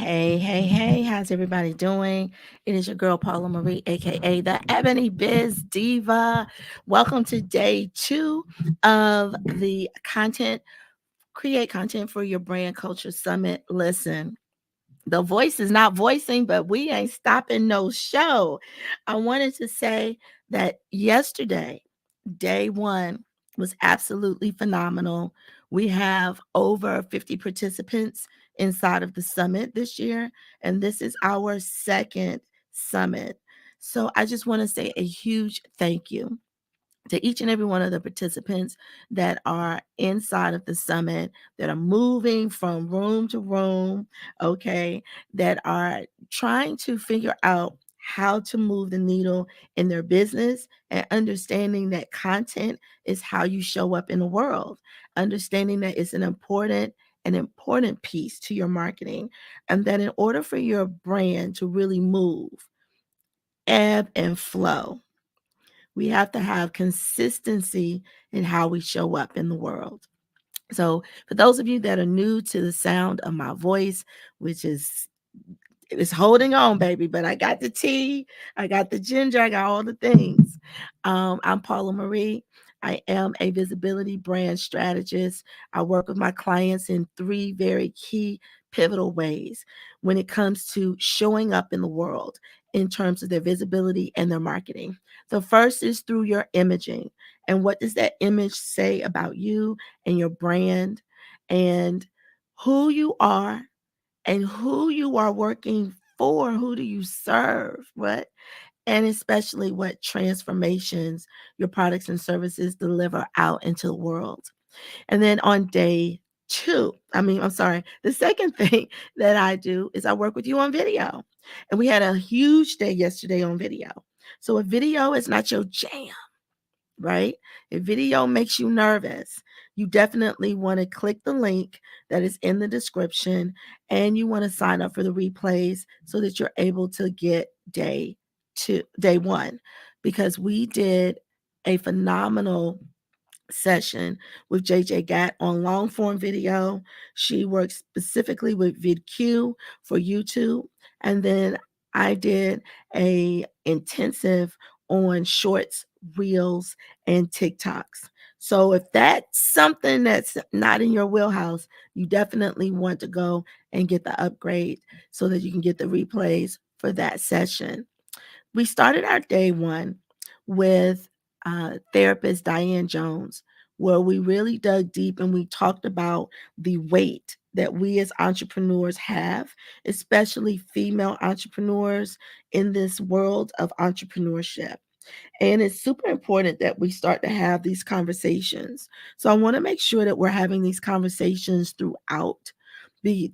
Hey, how's everybody doing? It is your girl, Paula Marie, aka the Ebony Biz Diva. Welcome to day 2 of the Create Content for Your Brand Culture Summit. Listen, the voice is not voicing, but we ain't stopping no show. I wanted to say that yesterday, day 1 was absolutely phenomenal. We have over 50 participants inside of the summit this year, and this is our second summit. So I just want to say a huge thank you to each and every one of the participants that are inside of the summit, that are moving from room to room, okay, that are trying to figure out how to move the needle in their business and understanding that content is how you show up in the world, understanding that it's an important piece to your marketing, and that in order for your brand to really move, ebb and flow, we have to have consistency in how we show up in the world. So, for those of you that are new to the sound of my voice, which is it's holding on, baby, but I got the tea, I got the ginger, I got all the things. I'm Paula Marie. I am a visibility brand strategist. I work with my clients in 3 very key pivotal ways when it comes to showing up in the world in terms of their visibility and their marketing. The first is through your imaging. And what does that image say about you and your brand and who you are and who you are working for? Who do you serve? What? And especially what transformations your products and services deliver out into the world. And then on day 2, I'm sorry, the second thing that I do is I work with you on video. And we had a huge day yesterday on video. So if video is not your jam, right? If video makes you nervous, you definitely want to click the link that is in the description, and you want to sign up for the replays so that you're able to get day 1, because we did a phenomenal session with JJ Gatt on long form video. She works specifically with VidQ for YouTube. And then I did a intensive on shorts, reels, and TikToks. So if that's something that's not in your wheelhouse, you definitely want to go and get the upgrade so that you can get the replays for that session. We started our day 1 with therapist Diane Jones, where we really dug deep and we talked about the weight that we as entrepreneurs have, especially female entrepreneurs in this world of entrepreneurship. And it's super important that we start to have these conversations. So I want to make sure that we're having these conversations throughout the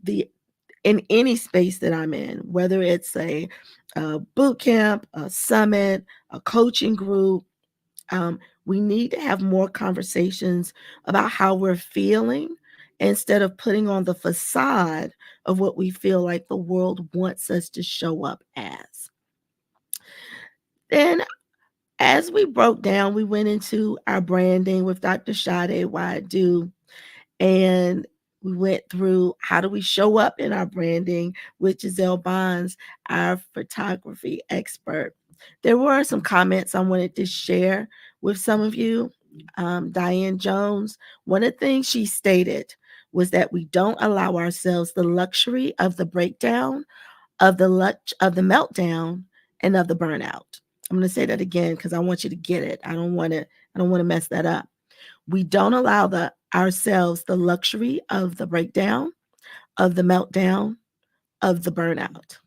in any space that I'm in, whether it's a boot camp, a summit, a coaching group. We need to have more conversations about how we're feeling instead of putting on the facade of what we feel like the world wants us to show up as. Then, as we broke down, we went into our branding with Dr. Sade Wadu, and we went through how do we show up in our branding with Giselle Bonds, our photography expert. There were some comments I wanted to share with some of you. Diane Jones, one of the things she stated was that we don't allow ourselves the luxury of the breakdown, of the meltdown, and of the burnout. I'm going to say that again because I want you to get it. I don't want to mess that up. We don't allow ourselves the luxury of the breakdown, of the meltdown, of the burnout.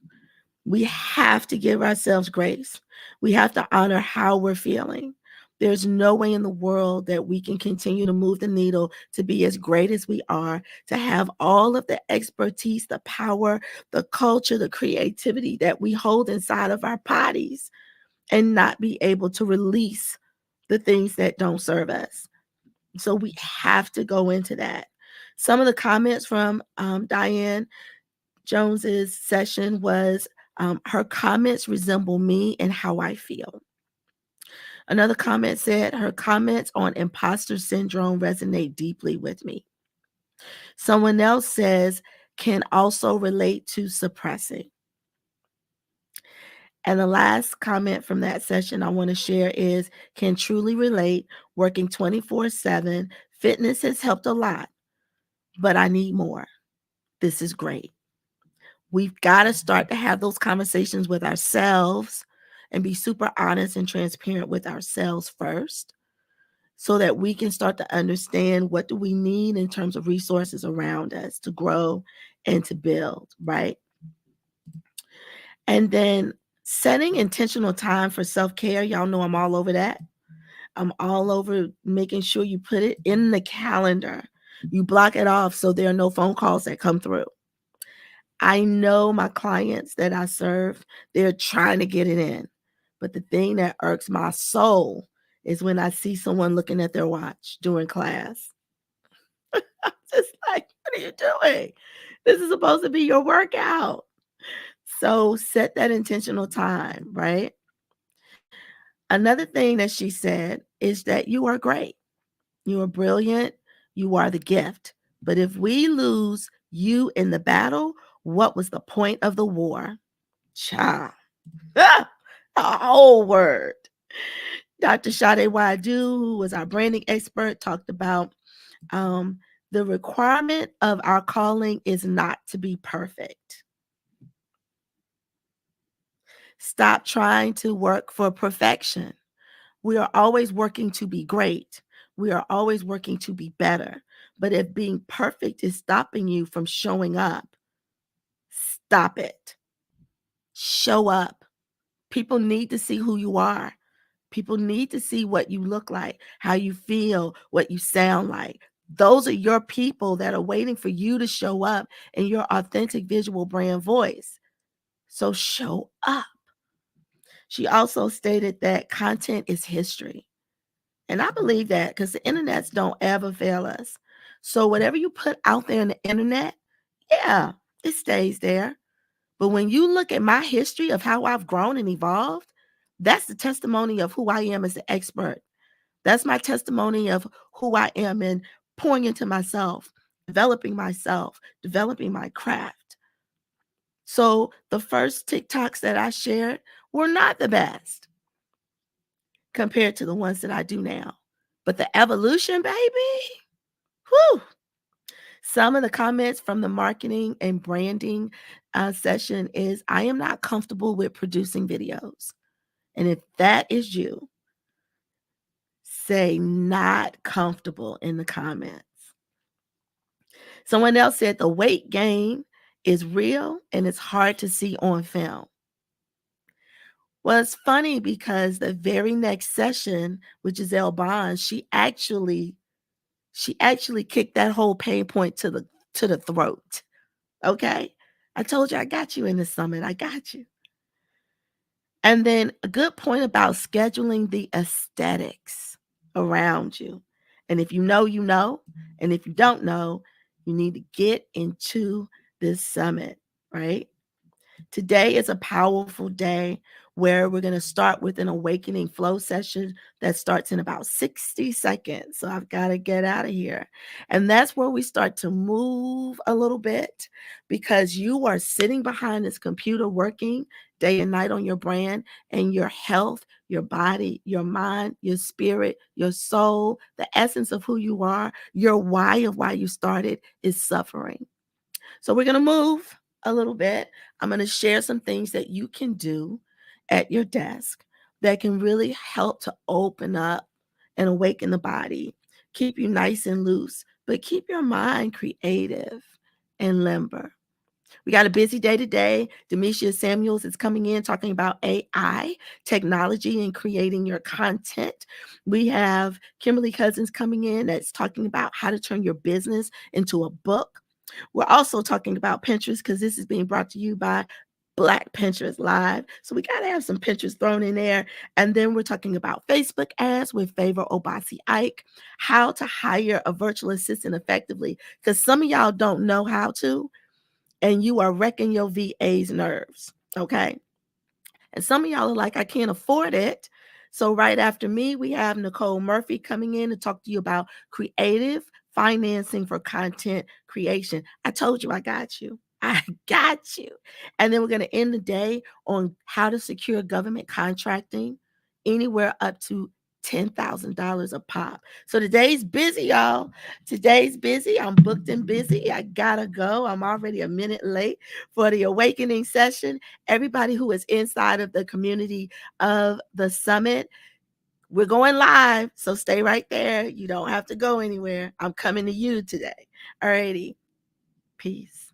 We have to give ourselves grace. We have to honor how we're feeling. There's no way in the world that we can continue to move the needle, to be as great as we are, to have all of the expertise, the power, the culture, the creativity that we hold inside of our bodies, and not be able to release the things that don't serve us. So we have to go into that. Some of the comments from Diane Jones's session was her comments resemble me and how I feel. Another comment said her comments on imposter syndrome resonate deeply with me. Someone else says, can also relate to suppressing. And the last comment from that session I want to share is can truly relate, working 24/7. Fitness has helped a lot, but I need more. This is great. We've got to start to have those conversations with ourselves and be super honest and transparent with ourselves first so that we can start to understand what do we need in terms of resources around us to grow and to build, right? And then setting intentional time for self-care, y'all know I'm all over that. I'm all over making sure you put it in the calendar. You block it off so there are no phone calls that come through. I know my clients that I serve, they're trying to get it in. But the thing that irks my soul is when I see someone looking at their watch during class. I'm just like, what are you doing? This is supposed to be your workout. So set that intentional time, right? Another thing that she said is that you are great. You are brilliant. You are the gift. But if we lose you in the battle, what was the point of the war? Child. A whole word. Dr. Sade Wadu, who was our branding expert, talked about um, the requirement of our calling is not to be perfect. Stop trying to work for perfection. We are always working to be great. We are always working to be better. But if being perfect is stopping you from showing up, stop it. Show up. People need to see who you are. People need to see what you look like, how you feel, what you sound like. Those are your people that are waiting for you to show up in your authentic visual brand voice. So show up. She also stated that content is history. And I believe that because the internets don't ever fail us. So whatever you put out there in the internet, yeah, it stays there. But when you look at my history of how I've grown and evolved, that's the testimony of who I am as an expert. That's my testimony of who I am in pouring into myself, developing my craft. So the first TikToks that I shared were not the best compared to the ones that I do now. But the evolution, baby, whew. Some of the comments from the marketing and branding session is I am not comfortable with producing videos. And if that is you, say not comfortable in the comments. Someone else said the weight gain is real and it's hard to see on film. Well, it's funny because the very next session with Giselle Bonds, she actually kicked that whole pain point to the throat. Okay. I told you I got you in the summit. I got you. And then a good point about scheduling the aesthetics around you. And if you know, you know. And if you don't know, you need to get into this summit, right? Today is a powerful day where we're going to start with an awakening flow session that starts in about 60 seconds. So I've got to get out of here. And that's where we start to move a little bit because you are sitting behind this computer working day and night on your brand and your health, your body, your mind, your spirit, your soul, the essence of who you are, your why of why you started is suffering. So we're going to move a little bit. I'm going to share some things that you can do at your desk that can really help to open up and awaken the body, keep you nice and loose, but keep your mind creative and limber. We got a busy day today. Demetia Samuels is coming in talking about AI, technology, and creating your content. We have Kimberly Cousins coming in that's talking about how to turn your business into a book. We're also talking about Pinterest because this is being brought to you by Black Pinterest Live. So we got to have some Pinterest thrown in there. And then we're talking about Facebook ads with Favor Obasi Ike, how to hire a virtual assistant effectively because some of y'all don't know how to, and you are wrecking your VA's nerves. Okay. And some of y'all are like, I can't afford it. So right after me, we have Nicole Murphy coming in to talk to you about creative financing for content creation. I told you I got you. I got you. And then we're going to end the day on how to secure government contracting anywhere up to $10,000 a pop. So today's busy, y'all. Today's busy. I'm booked and busy. I gotta go. I'm already a minute late for the awakening session. Everybody who is inside of the community of the summit, we're going live. So stay right there. You don't have to go anywhere. I'm coming to you today. All righty. Peace.